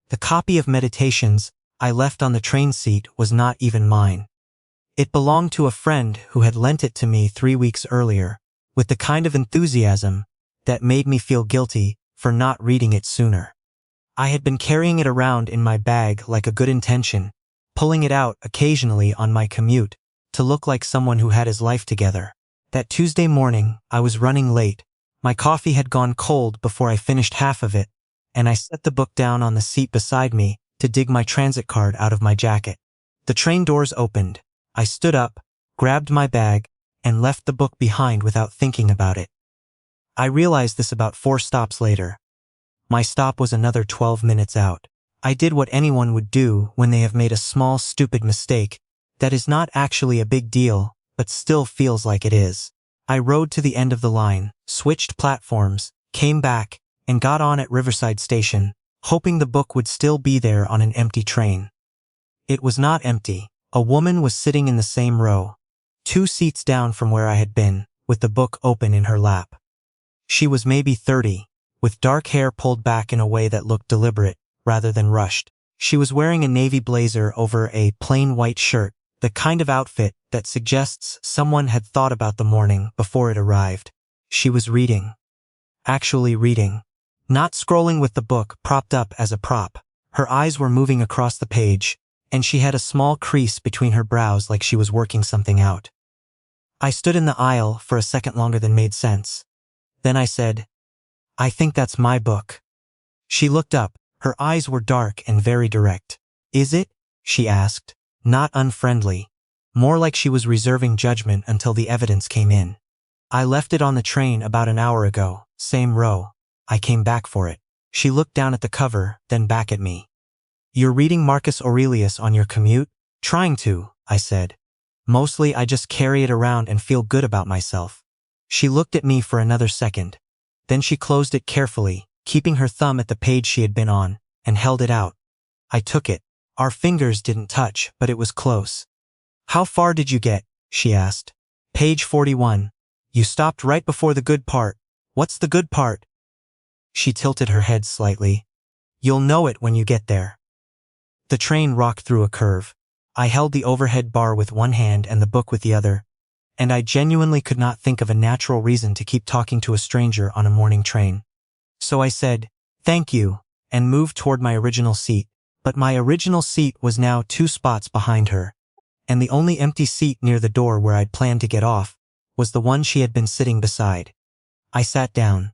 The copy of Meditations I left on the train seat was not even mine. It belonged to a friend who had lent it to me 3 weeks earlier, with the kind of enthusiasm that made me feel guilty for not reading it sooner. I had been carrying it around in my bag like a good intention, pulling it out occasionally on my commute to look like someone who had his life together. That Tuesday morning, I was running late. My coffee had gone cold before I finished half of it, and I set the book down on the seat beside me to dig my transit card out of my jacket. The train doors opened. I stood up, grabbed my bag, and left the book behind without thinking about it. I realized this about 4 stops later. My stop was another 12 minutes out. I did what anyone would do when they have made a small, stupid mistake that is not actually a big deal, but still feels like it is. I rode to the end of the line, switched platforms, came back, and got on at Riverside Station, hoping the book would still be there on an empty train. It was not empty. A woman was sitting in the same row, 2 seats down from where I had been, with the book open in her lap. She was maybe 30, with dark hair pulled back in a way that looked deliberate, rather than rushed. She was wearing a navy blazer over a plain white shirt, the kind of outfit that suggests someone had thought about the morning before it arrived. She was reading. Actually reading. Not scrolling with the book propped up as a prop. Her eyes were moving across the page, and she had a small crease between her brows like she was working something out. I stood in the aisle for a second longer than made sense. Then I said, "I think that's my book." She looked up. Her eyes were dark and very direct. "Is it?" she asked, not unfriendly, more like she was reserving judgment until the evidence came in. "I left it on the train about an hour ago, same row. I came back for it." She looked down at the cover, then back at me. "You're reading Marcus Aurelius on your commute?" "Trying to," I said. "Mostly I just carry it around and feel good about myself." She looked at me for another second. Then she closed it carefully, keeping her thumb at the page she had been on, and held it out. I took it. Our fingers didn't touch, but it was close. "How far did you get?" she asked. "Page 41. You stopped right before the good part." "What's the good part?" She tilted her head slightly. "You'll know it when you get there." The train rocked through a curve. I held the overhead bar with one hand and the book with the other, and I genuinely could not think of a natural reason to keep talking to a stranger on a morning train. So I said, "Thank you," and moved toward my original seat. But my original seat was now 2 spots behind her, and the only empty seat near the door where I'd planned to get off was the one she had been sitting beside. I sat down.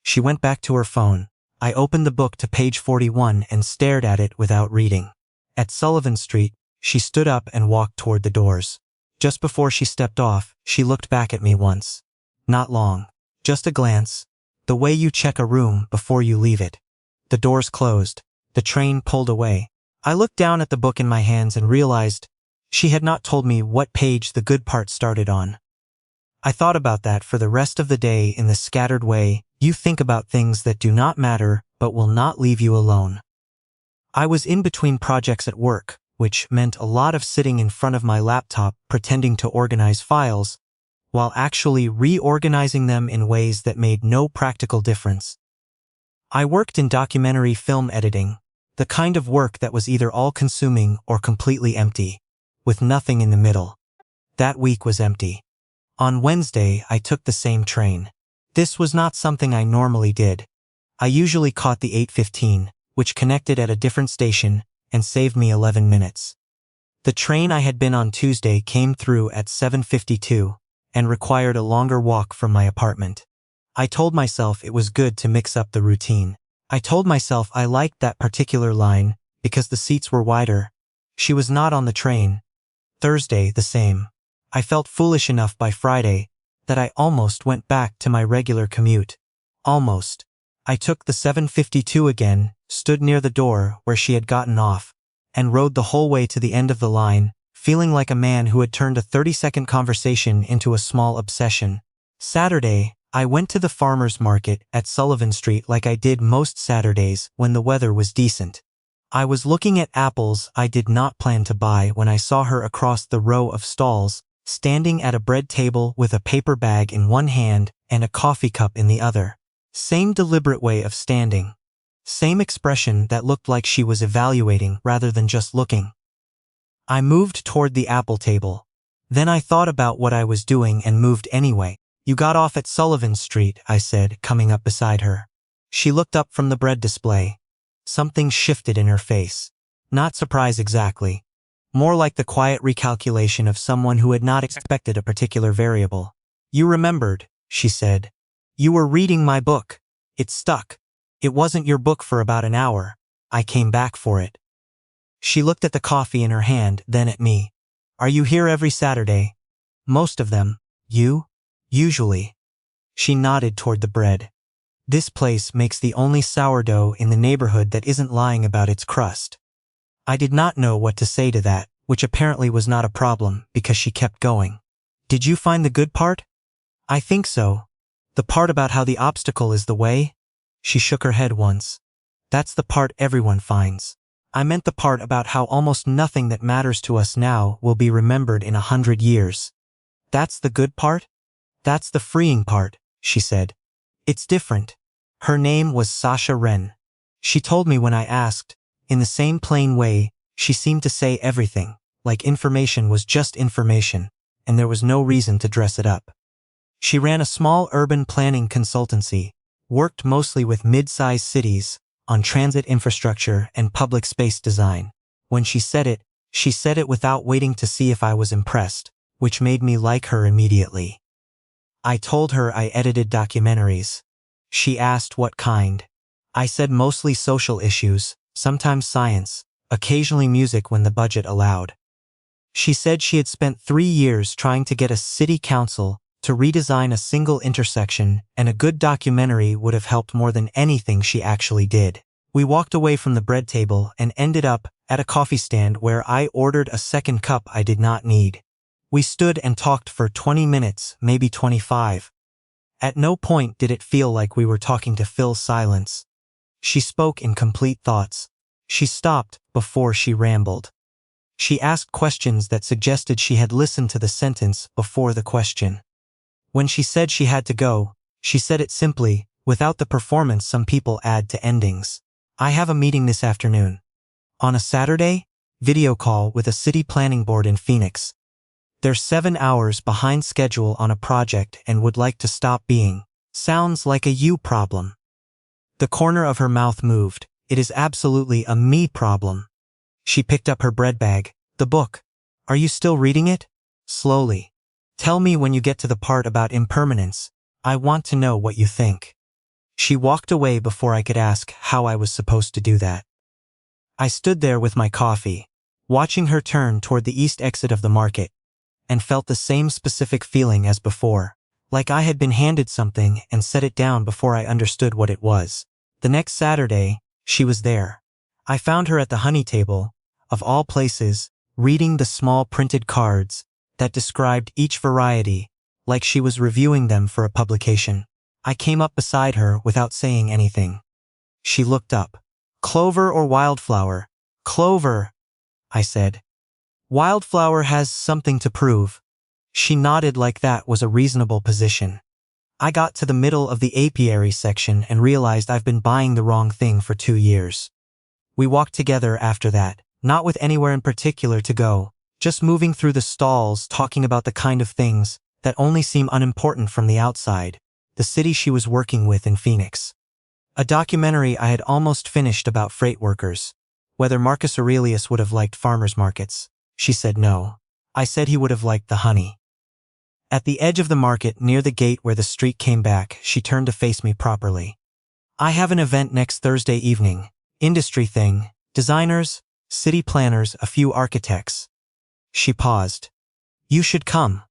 She went back to her phone. I opened the book to page 41 and stared at it without reading. At Sullivan Street, she stood up and walked toward the doors. Just before she stepped off, she looked back at me once. Not long. Just a glance. The way you check a room before you leave it. The doors closed. The train pulled away. I looked down at the book in my hands and realized she had not told me what page the good part started on. I thought about that for the rest of the day in the scattered way you think about things that do not matter but will not leave you alone. I was in between projects at work, which meant a lot of sitting in front of my laptop pretending to organize files, while actually reorganizing them in ways that made no practical difference. I worked in documentary film editing, the kind of work that was either all-consuming or completely empty, with nothing in the middle. That week was empty. On Wednesday, I took the same train. This was not something I normally did. I usually caught the 8:15, which connected at a different station and saved me 11 minutes. The train I had been on Tuesday came through at 7:52 and required a longer walk from my apartment. I told myself it was good to mix up the routine. I told myself I liked that particular line because the seats were wider. She was not on the train. Thursday, the same. I felt foolish enough by Friday that I almost went back to my regular commute. Almost. I took the 7:52 again, stood near the door where she had gotten off, and rode the whole way to the end of the line, feeling like a man who had turned a 30-second conversation into a small obsession. Saturday, I went to the farmer's market at Sullivan Street like I did most Saturdays when the weather was decent. I was looking at apples I did not plan to buy when I saw her across the row of stalls, standing at a bread table with a paper bag in one hand and a coffee cup in the other. Same deliberate way of standing. Same expression that looked like she was evaluating rather than just looking. I moved toward the apple table. Then I thought about what I was doing and moved anyway. You got off at Sullivan Street, I said, coming up beside her. She looked up from the bread display. Something shifted in her face. Not surprise exactly. More like the quiet recalculation of someone who had not expected a particular variable. You remembered, she said. You were reading my book. It stuck. It wasn't your book for about an hour. I came back for it. She looked at the coffee in her hand, then at me. Are you here every Saturday? Most of them. You? Usually. She nodded toward the bread. This place makes the only sourdough in the neighborhood that isn't lying about its crust. I did not know what to say to that, which apparently was not a problem because she kept going. Did you find the good part? I think so. The part about how the obstacle is the way? She shook her head once. That's the part everyone finds. I meant the part about how almost nothing that matters to us now will be remembered in 100 years. That's the good part? That's the freeing part, she said. It's different. Her name was Sasha Wren. She told me when I asked. In the same plain way, she seemed to say everything, like information was just information, and there was no reason to dress it up. She ran a small urban planning consultancy, worked mostly with mid-sized cities, on transit infrastructure and public space design. When she said it without waiting to see if I was impressed, which made me like her immediately. I told her I edited documentaries. She asked what kind. I said mostly social issues, sometimes science, occasionally music when the budget allowed. She said she had spent 3 years trying to get a city council to redesign a single intersection, and a good documentary would have helped more than anything she actually did. We walked away from the bread table and ended up at a coffee stand where I ordered a second cup I did not need. We stood and talked for 20 minutes, maybe 25. At no point did it feel like we were talking to fill silence. She spoke in complete thoughts. She stopped before she rambled. She asked questions that suggested she had listened to the sentence before the question. When she said she had to go, she said it simply, without the performance some people add to endings. I have a meeting this afternoon. On a Saturday? Video call with a city planning board in Phoenix. They're 7 hours behind schedule on a project and would like to stop being. Sounds like a you problem. The corner of her mouth moved. It is absolutely a me problem. She picked up her bread bag. The book. Are you still reading it? Slowly. Tell me when you get to the part about impermanence. I want to know what you think. She walked away before I could ask how I was supposed to do that. I stood there with my coffee, watching her turn toward the east exit of the market, and felt the same specific feeling as before, like I had been handed something and set it down before I understood what it was. The next Saturday, she was there. I found her at the honey table, of all places, reading the small printed cards that described each variety, like she was reviewing them for a publication. I came up beside her without saying anything. She looked up. Clover or wildflower? Clover, I said. Wildflower has something to prove. She nodded like that was a reasonable position. I got to the middle of the apiary section and realized I've been buying the wrong thing for 2 years. We walked together after that, not with anywhere in particular to go, just moving through the stalls talking about the kind of things that only seem unimportant from the outside, the city she was working with in Phoenix. A documentary I had almost finished about freight workers, whether Marcus Aurelius would have liked farmers markets. She said no. I said he would have liked the honey. At the edge of the market near the gate where the street came back, she turned to face me properly. I have an event next Thursday evening. Industry thing. Designers, city planners, a few architects. She paused. You should come.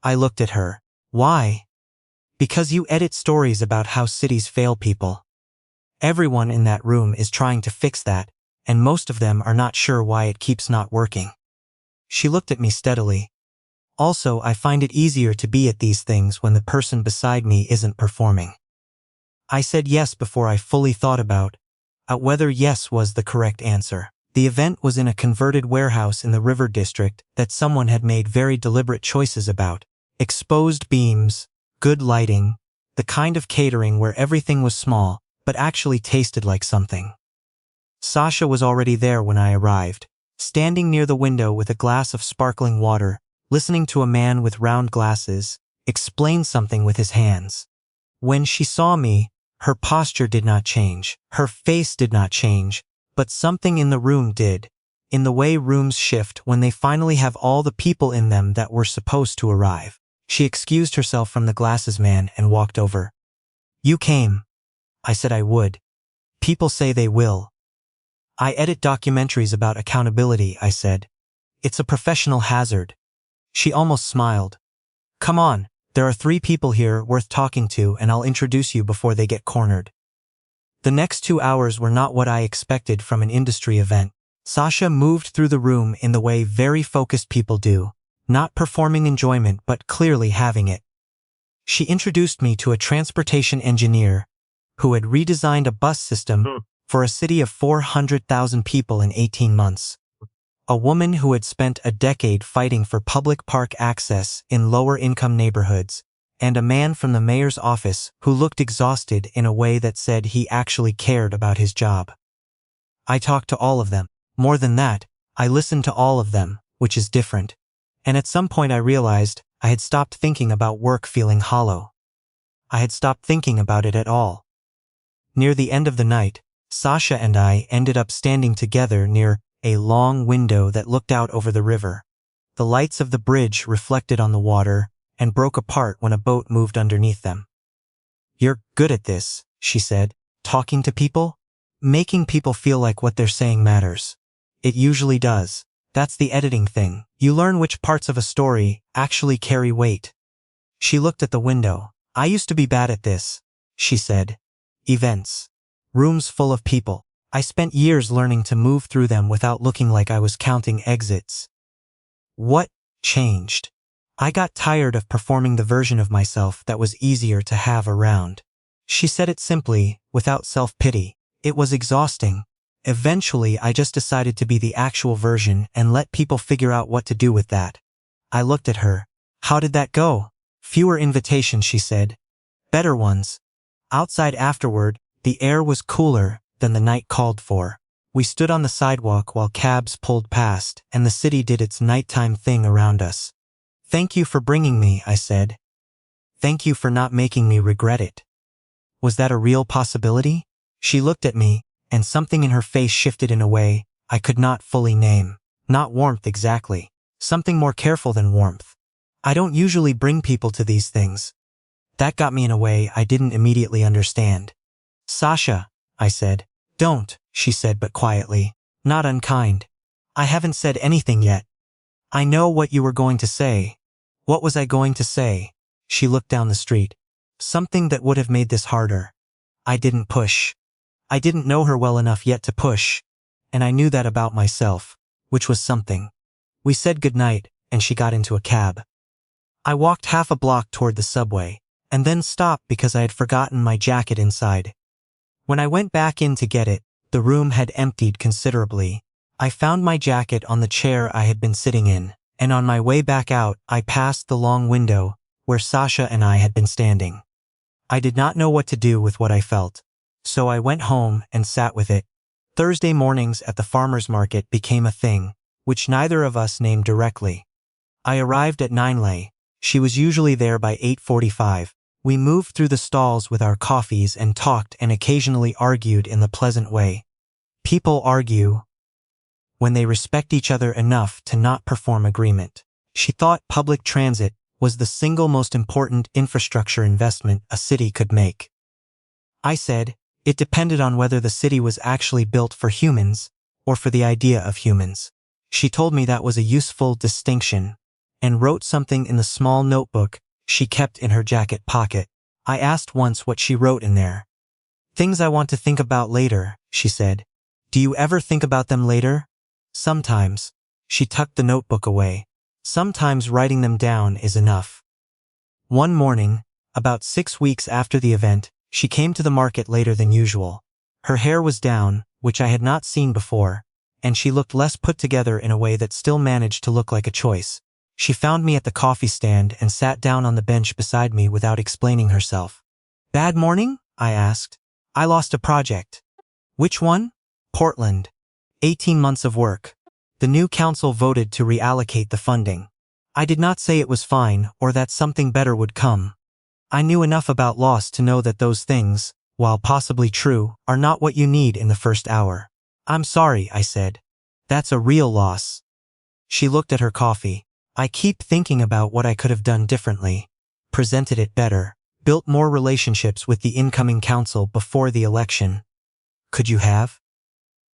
I looked at her. Why? Because you edit stories about how cities fail people. Everyone in that room is trying to fix that, and most of them are not sure why it keeps not working. She looked at me steadily. Also, I find it easier to be at these things when the person beside me isn't performing. I said yes before I fully thought about whether yes was the correct answer. The event was in a converted warehouse in the River District that someone had made very deliberate choices about. Exposed beams, good lighting, the kind of catering where everything was small, but actually tasted like something. Sasha was already there when I arrived, standing near the window with a glass of sparkling water, listening to a man with round glasses explain something with his hands. When she saw me, her posture did not change, her face did not change, but something in the room did, in the way rooms shift when they finally have all the people in them that were supposed to arrive. She excused herself from the glasses man and walked over. "You came." I said I would. "People say they will." "I edit documentaries about accountability," I said. "It's a professional hazard." She almost smiled. "Come on, there are 3 people here worth talking to, and I'll introduce you before they get cornered." The next 2 hours were not what I expected from an industry event. Sasha moved through the room in the way very focused people do, not performing enjoyment but clearly having it. She introduced me to a transportation engineer who had redesigned a bus system for a city of 400,000 people in 18 months. A woman who had spent a decade fighting for public park access in lower-income neighborhoods, and a man from the mayor's office who looked exhausted in a way that said he actually cared about his job. I talked to all of them. More than that, I listened to all of them, which is different. And at some point I realized I had stopped thinking about work feeling hollow. I had stopped thinking about it at all. Near the end of the night, Sasha and I ended up standing together near a long window that looked out over the river. The lights of the bridge reflected on the water and broke apart when a boat moved underneath them. "You're good at this," she said, "talking to people? Making people feel like what they're saying matters. It usually does. That's the editing thing. You learn which parts of a story actually carry weight." She looked at the window. "I used to be bad at this," she said. "Events. Rooms full of people. I spent years learning to move through them without looking like I was counting exits." What changed? I got tired of performing the version of myself that was easier to have around. She said it simply, without self-pity. It was exhausting. Eventually, I just decided to be the actual version and let people figure out what to do with that. I looked at her. "How did that go?" "Fewer invitations," she said. "Better ones." Outside afterward, the air was cooler than the night called for. We stood on the sidewalk while cabs pulled past, and the city did its nighttime thing around us. "Thank you for bringing me," I said. "Thank you for not making me regret it." Was that a real possibility? She looked at me, and something in her face shifted in a way I could not fully name. Not warmth exactly. Something more careful than warmth. I don't usually bring people to these things. That got me in a way I didn't immediately understand. "Sasha," I said. "Don't," she said but quietly. "Not unkind. I haven't said anything yet." "I know what you were going to say." "What was I going to say?" She looked down the street. Something that would have made this harder. I didn't push. I didn't know her well enough yet to push, and I knew that about myself, which was something. We said goodnight, and she got into a cab. I walked half a block toward the subway, and then stopped because I had forgotten my jacket inside. When I went back in to get it, the room had emptied considerably. I found my jacket on the chair I had been sitting in, and on my way back out, I passed the long window where Sasha and I had been standing. I did not know what to do with what I felt, so I went home and sat with it. Thursday mornings at the farmer's market became a thing, which neither of us named directly. I arrived at 9 late. She was usually there by 8:45. We moved through the stalls with our coffees and talked and occasionally argued in the pleasant way. People argue when they respect each other enough to not perform agreement. She thought public transit was the single most important infrastructure investment a city could make. I said it depended on whether the city was actually built for humans or for the idea of humans. She told me that was a useful distinction and wrote something in the small notebook she kept in her jacket pocket. I asked once what she wrote in there. "Things I want to think about later," she said. "Do you ever think about them later?" "Sometimes." She tucked the notebook away. "Sometimes writing them down is enough." One morning, about 6 weeks after the event, she came to the market later than usual. Her hair was down, which I had not seen before, and she looked less put together in a way that still managed to look like a choice. She found me at the coffee stand and sat down on the bench beside me without explaining herself. "Bad morning?" I asked. I lost a project. Which one? Portland. 18 months of work. The new council voted to reallocate the funding. I did not say it was fine or that something better would come. I knew enough about loss to know that those things, while possibly true, are not what you need in the first hour. I'm sorry, I said. That's a real loss. She looked at her coffee. I keep thinking about what I could have done differently. Presented it better. Built more relationships with the incoming council before the election. Could you have?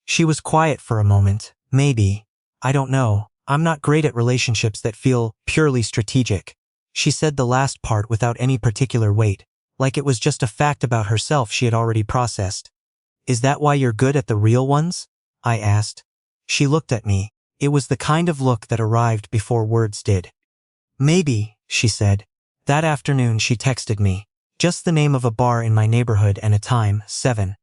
She was quiet for a moment. Maybe. I don't know. I'm not great at relationships that feel purely strategic. She said the last part without any particular weight, like it was just a fact about herself she had already processed. Is that why you're good at the real ones? I asked. She looked at me. It was the kind of look that arrived before words did. Maybe, she said. That afternoon she texted me. Just the name of a bar in my neighborhood and a time, 7.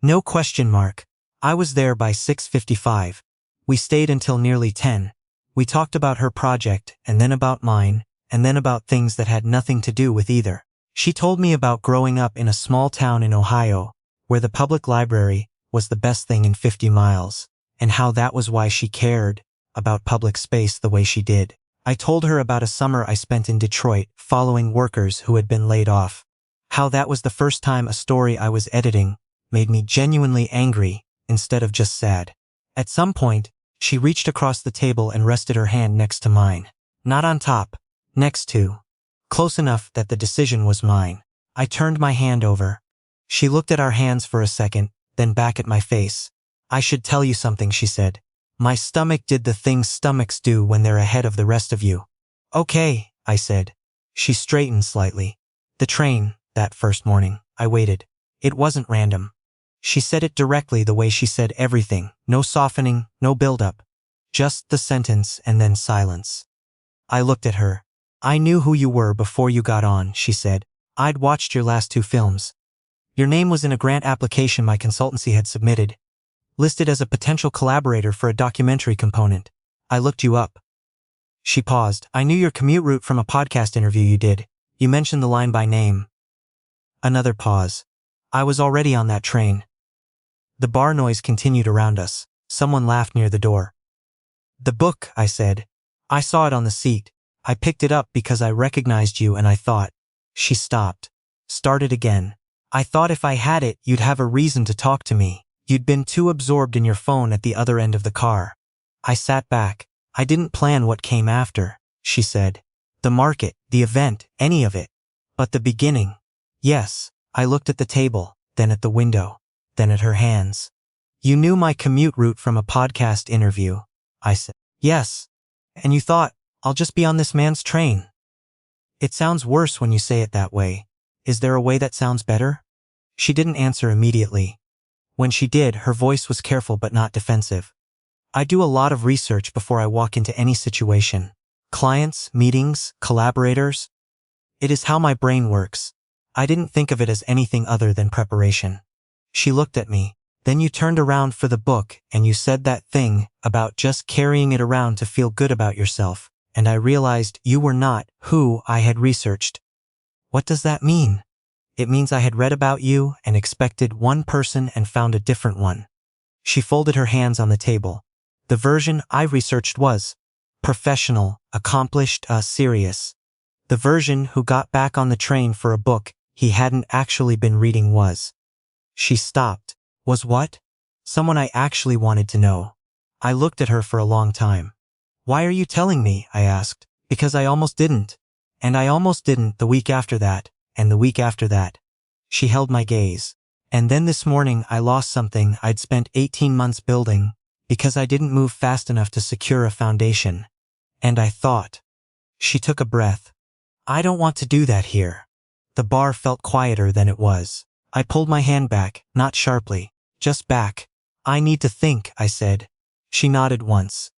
No question mark. I was there by 6:55. We stayed until nearly 10. We talked about her project, and then about mine, and then about things that had nothing to do with either. She told me about growing up in a small town in Ohio, where the public library was the best thing in 50 miles, and how that was why she cared about public space the way she did. I told her about a summer I spent in Detroit following workers who had been laid off. How that was the first time a story I was editing made me genuinely angry instead of just sad. At some point, she reached across the table and rested her hand next to mine. Not on top, next to. Close enough that the decision was mine. I turned my hand over. She looked at our hands for a second, then back at my face. I should tell you something, she said. My stomach did the things stomachs do when they're ahead of the rest of you. Okay, I said. She straightened slightly. The train, that first morning, I waited. It wasn't random. She said it directly the way she said everything, no softening, no build-up. Just the sentence and then silence. I looked at her. I knew who you were before you got on, she said. I'd watched your last 2 films. Your name was in a grant application my consultancy had submitted, listed as a potential collaborator for a documentary component. I looked you up. She paused. I knew your commute route from a podcast interview you did. You mentioned the line by name. Another pause. I was already on that train. The bar noise continued around us. Someone laughed near the door. The book, I said. I saw it on the seat. I picked it up because I recognized you and I thought. She stopped. Started again. I thought if I had it, you'd have a reason to talk to me. You'd been too absorbed in your phone at the other end of the car. I sat back. I didn't plan what came after, she said. The market, the event, any of it. But the beginning. Yes. I looked at the table, then at the window, then at her hands. You knew my commute route from a podcast interview, I said. Yes. And you thought, I'll just be on this man's train. It sounds worse when you say it that way. Is there a way that sounds better? She didn't answer immediately. When she did, her voice was careful but not defensive. I do a lot of research before I walk into any situation. Clients, meetings, collaborators. It is how my brain works. I didn't think of it as anything other than preparation. She looked at me. Then you turned around for the book and you said that thing about just carrying it around to feel good about yourself, and I realized you were not who I had researched. What does that mean? It means I had read about you and expected one person and found a different one. She folded her hands on the table. The version I researched was professional, accomplished, serious. The version who got back on the train for a book he hadn't actually been reading was. She stopped. Was what? Someone I actually wanted to know. I looked at her for a long time. Why are you telling me? I asked. Because I almost didn't. And I almost didn't the week after that, and the week after that. She held my gaze. And then this morning I lost something I'd spent 18 months building, because I didn't move fast enough to secure a foundation. And I thought. She took a breath. I don't want to do that here. The bar felt quieter than it was. I pulled my hand back, not sharply, just back. I need to think, I said. She nodded once.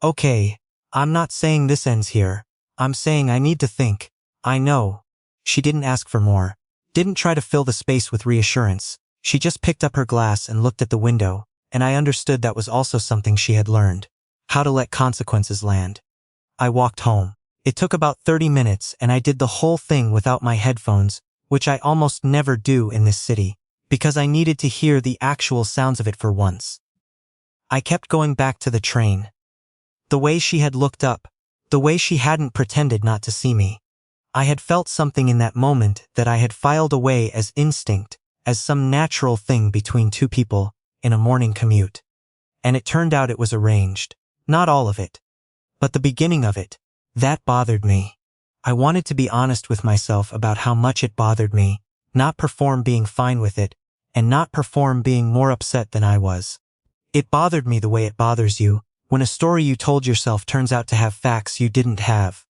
Okay, I'm not saying this ends here. I'm saying I need to think. I know. She didn't ask for more. Didn't try to fill the space with reassurance. She just picked up her glass and looked at the window, and I understood that was also something she had learned. How to let consequences land. I walked home. It took about 30 minutes and I did the whole thing without my headphones, which I almost never do in this city, because I needed to hear the actual sounds of it for once. I kept going back to the train. The way she had looked up, the way she hadn't pretended not to see me. I had felt something in that moment that I had filed away as instinct, as some natural thing between two people in a morning commute. And it turned out it was arranged. Not all of it, but the beginning of it. That bothered me. I wanted to be honest with myself about how much it bothered me, not perform being fine with it, and not perform being more upset than I was. It bothered me the way it bothers you, when a story you told yourself turns out to have facts you didn't have.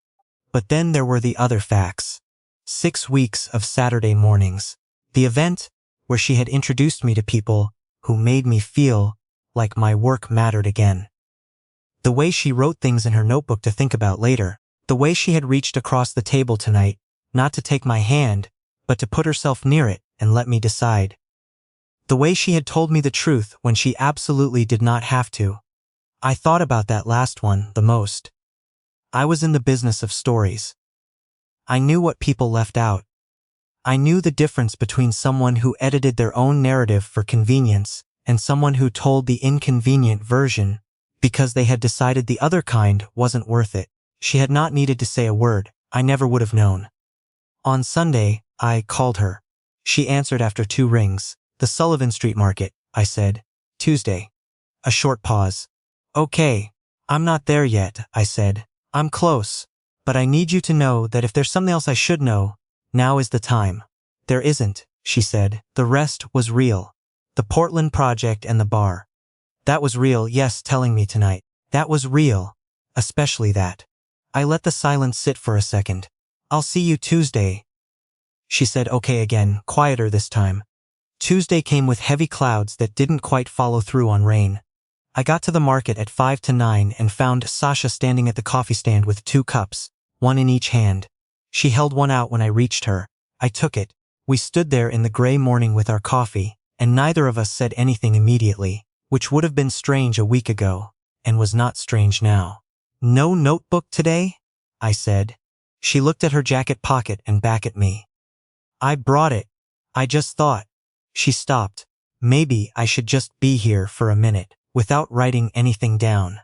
But then there were the other facts. 6 weeks of Saturday mornings. The event where she had introduced me to people who made me feel like my work mattered again. The way she wrote things in her notebook to think about later. The way she had reached across the table tonight, not to take my hand, but to put herself near it and let me decide. The way she had told me the truth when she absolutely did not have to. I thought about that last one the most. I was in the business of stories. I knew what people left out. I knew the difference between someone who edited their own narrative for convenience and someone who told the inconvenient version because they had decided the other kind wasn't worth it. She had not needed to say a word. I never would have known. On Sunday, I called her. She answered after 2 rings. The Sullivan Street Market, I said. Tuesday. A short pause. Okay, I'm not there yet, I said. I'm close, but I need you to know that if there's something else I should know, now is the time. There isn't, she said. The rest was real. The Portland project and the bar. That was real, yes, telling me tonight. That was real. Especially that. I let the silence sit for a second. I'll see you Tuesday. She said okay again, quieter this time. Tuesday came with heavy clouds that didn't quite follow through on rain. I got to the market at 5 to 9 and found Sasha standing at the coffee stand with 2 cups, one in each hand. She held one out when I reached her. I took it. We stood there in the gray morning with our coffee, and neither of us said anything immediately, which would have been strange a week ago, and was not strange now. No notebook today? I said. She looked at her jacket pocket and back at me. I brought it. I just thought. She stopped. Maybe I should just be here for a minute, without writing anything down.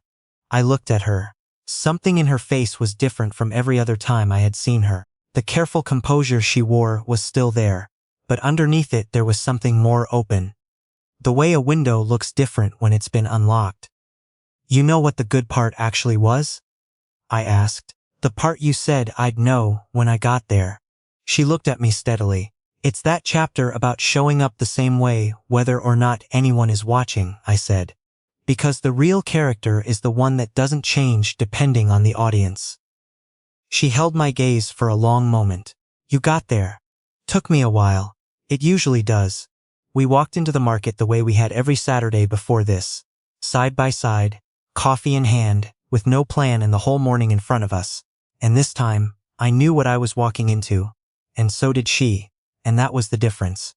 I looked at her. Something in her face was different from every other time I had seen her. The careful composure she wore was still there, but underneath it there was something more open. The way a window looks different when it's been unlocked. You know what the good part actually was? I asked. The part you said I'd know when I got there. She looked at me steadily. It's that chapter about showing up the same way whether or not anyone is watching, I said. Because the real character is the one that doesn't change depending on the audience. She held my gaze for a long moment. You got there. Took me a while. It usually does. We walked into the market the way we had every Saturday before this. Side by side, coffee in hand, with no plan and the whole morning in front of us. And this time, I knew what I was walking into. And so did she. And that was the difference.